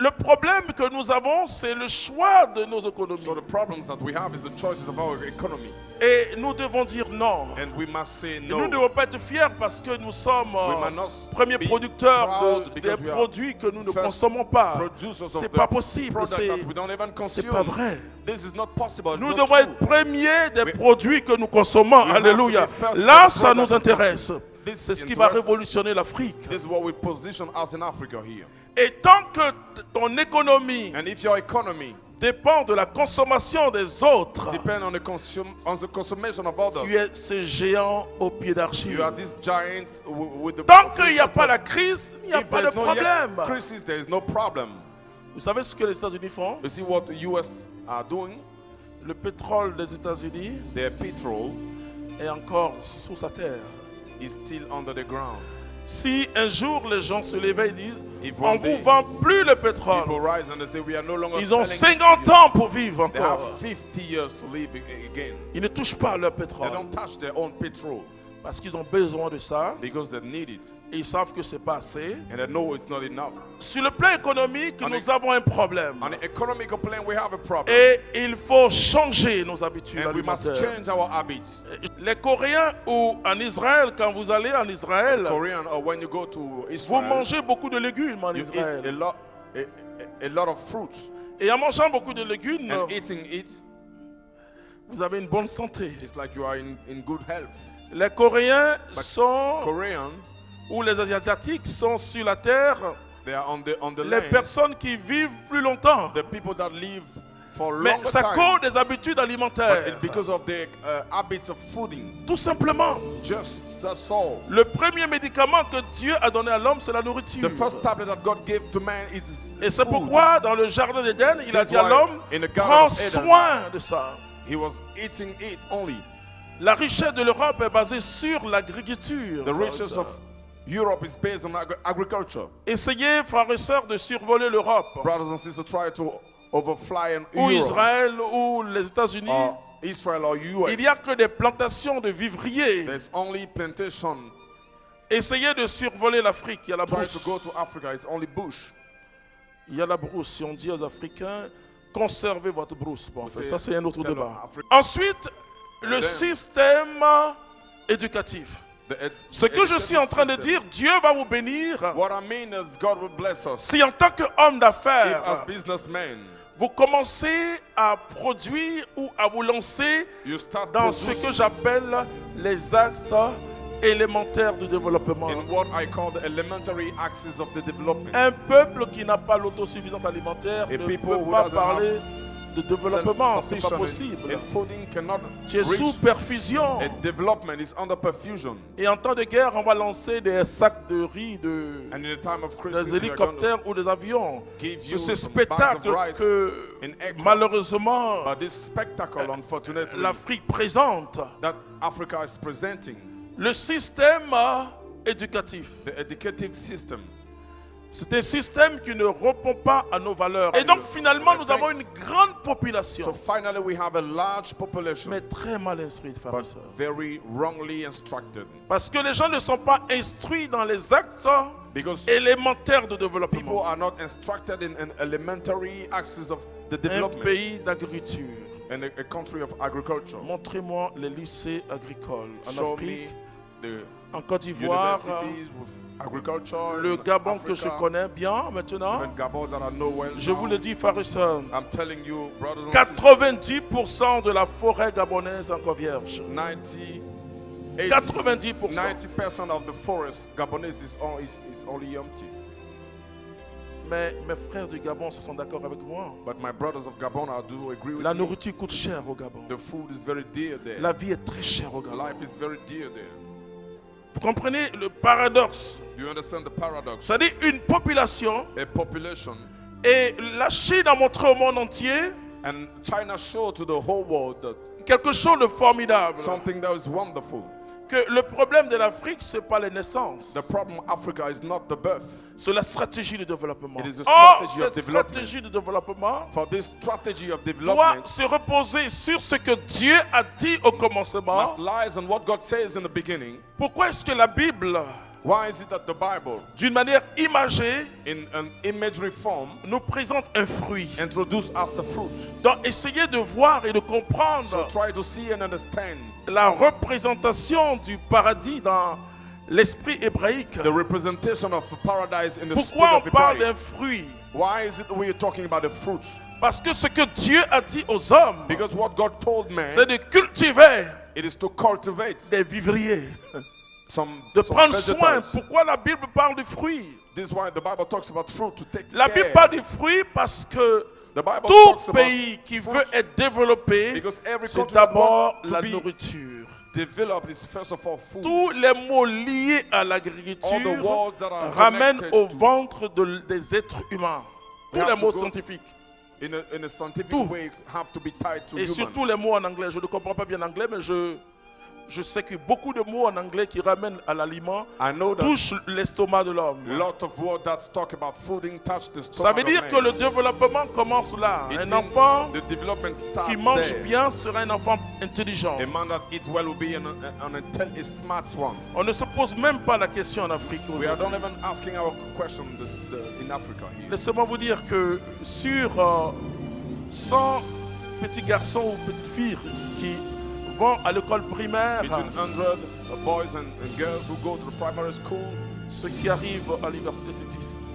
le problème que nous avons, c'est le choix de nos économies. So the problems that we have is the choices of our economy. Et nous devons dire non. And we must say Et no. nous ne devons pas être fiers parce que nous sommes We must not premiers be producteurs proud des because we are produits que nous ne first consommons pas. producers of C'est the pas possible, product c'est that we don't even consume. pas vrai. This is not possible. It's Nous not devons true. être premiers des We- produits que nous consommons. we have Alléluia. to be first Là, of the ça nous product intéresse. This C'est ce qui va interests us. révolutionner l'Afrique. This is what we position us in Africa here. Et tant que ton économie And if your economy dépend de la consommation des autres, depends on the consummation of others, tu es ce géant au pied you d'argile. are these giants with the. Tant qu'il n'y a pas la crise, il n'y a If pas de there's no problème. crisis, there is no problem. Vous savez ce que les États-Unis font? You see what the US are doing? Le pétrole des États-Unis Their petrol est encore sous sa terre. is still under the ground. Si un jour les gens se levaient et disent If on one ne day vous vend plus le pétrole, people rise and they say we are no longer ils ont selling 50 it to you. ans pour vivre They have encore. 50 years to live again. Ils ne touchent pas leur They pétrole don't touch their own petrol parce qu'ils ont besoin de ça because they need it et ils savent que c'est pas assez. and they know it's not enough. Sur le plan économique, On nous est- avons un problème On the economical plan, we have a problem, et il faut changer nos habitudes and we must alimentaires. change our habits. Les Coréens ou en Israël, quand vous allez en Israël, Korean, or when you go to vous Israel, mangez beaucoup de légumes en you eat Israël. a lot of fruits, Et en mangeant beaucoup de légumes, and eating it, vous avez une bonne santé. it's like you are in good health. Les Coréens sont, Korean, ou les Asiatiques sont sur la terre they are on the les land, personnes qui vivent plus longtemps. the people that live for Mais longer ça time, cause des habitudes but alimentaires. it's because of the habits of fooding. Tout simplement. Just that's all. Le premier médicament que Dieu a donné à l'homme, c'est la nourriture. The first tablet that God gave to man is Et c'est food. pourquoi dans le jardin d'Éden, il a That's dit à why l'homme, in the Garden prends of Eden, soin de ça. He was eating it only. La richesse de l'Europe est basée sur l'agriculture. The riches of Europe is based on agriculture. Essayez, frères et sœurs, de survoler l'Europe, Brothers and sisters, try to overfly in ou Europe, Israël, ou les États-Unis. or Israel or US. Il n'y a que des plantations de vivriers. There's only plantation. Essayez de survoler l'Afrique. Il y a la Try brousse. to go to Africa. It's only bush. Il y a la brousse. Si on dit aux Africains, conservez votre brousse. Bon, C'est- ça c'est un autre tell débat. Africa- Ensuite, le then- système éducatif. Ce que je suis en train de dire, Dieu va vous bénir What I mean is God will bless us. si en tant qu'homme If d'affaires, as businessmen, vous commencez à produire ou à vous lancer you start dans ce que producing j'appelle les axes élémentaires du développement. in what I call the elementary axis of the development. Un peuple qui n'a pas l'autosuffisance alimentaire A ne people peut who pas doesn't parler de développement, c'est pas Self-sufficient possible. in fooding cannot Tu es sous reach. perfusion. A development is under perfusion. Et en temps de guerre, on va lancer des sacs de riz, And in the time of crisis, des we are going to hélicoptères ou des avions. give C'est you ce some bags of spectacle rice que in aircraft. malheureusement But this spectacle, unfortunately, l'Afrique présente. that Africa is presenting, Le système éducatif, the educative system, c'est un système qui ne répond pas à nos valeurs. Et donc finalement, nous avons une grande population, so finally we have a large population, mais très mal instruite, frères et but sœurs. very wrongly instructed. Parce que les gens ne sont pas instruits dans les actes Because élémentaires de people développement. are not instructed in an elementary axis of the Un development pays d'agriculture. in a country of agriculture. Montrez-moi les lycées agricoles en Show Afrique, me the en Côte d'Ivoire, universities with agriculture. le in Gabon que je Africa, connais bien maintenant. and Gabon that I know well Je now. vous le dis, frères et sœurs, I'm telling you, brothers and sisters, 90% de la forêt gabonaise est encore vierge. 90%. 90% of the forest Gabonese is only empty. Mais mes frères du Gabon se sont d'accord avec moi. But my brothers of Gabon, I do agree with La you. nourriture coûte cher au Gabon. The food is very dear there. La vie est très chère au Gabon. Life is very dear there. Vous comprenez le paradoxe? Do you understand the paradox? C'est-à-dire une population, A population, et la Chine a montré au monde entier and China showed to the whole world that quelque chose de formidable. something that is wonderful. Que le problème de l'Afrique, ce n'est pas les naissances. The problem of Africa is not the birth. C'est la stratégie de développement. It is a Or, strategy of cette development. stratégie de développement For this strategy of doit development se reposer sur ce que Dieu a dit au commencement. must lies on what God says in the beginning. Pourquoi est-ce que la Bible Why is it that the Bible, d'une manière imagée, in an imagery form, nous présente un fruit? introduced us a fruit? Donc, essayez de voir et de So comprendre try to see and understand la représentation du paradis dans l'esprit hébraïque. the representation of paradise in the spirit Pourquoi on of parle Hebraism. d'un fruit? Why is it we are talking about the fruits? Parce que ce que Dieu a dit aux hommes, Because what God told man, c'est de cultiver it is to cultivate des vivriers, some de prendre soin. vegetables. Pourquoi la Bible parle de fruits? This is why the Bible talks about fruit, to take La Bible care. parle de fruits parce que The Bible tout talks about pays qui fruits veut être développé, because every c'est country that d'abord wants to la be nourriture. developed is first of all food. Tous les mots liés à All the l'agriculture words that are ramènent connected au to- ventre des êtres humains. Tous We les have to mots go scientifiques. in a scientific Tout. way have to be tied to Et human. surtout les mots en anglais. Je ne comprends pas bien l'anglais, mais je sais que beaucoup de mots en anglais qui ramènent à l'aliment I know that touchent l'estomac de l'homme. a lot of words that talk about fooding touch the Ça stomach veut dire of que man. le développement commence là. It Un means enfant the development starts qui mange there. bien sera un enfant intelligent. A man that eats well will be a smart one. On ne se pose même pas la question en Afrique. We are not even asking our question in Africa here. Laissez-moi vous dire que sur 100 petits garçons ou petites filles qui vont à l'école primaire, Between 100 boys and girls who go to the primary school, ceux qui arrivent à l'université, c'est 10.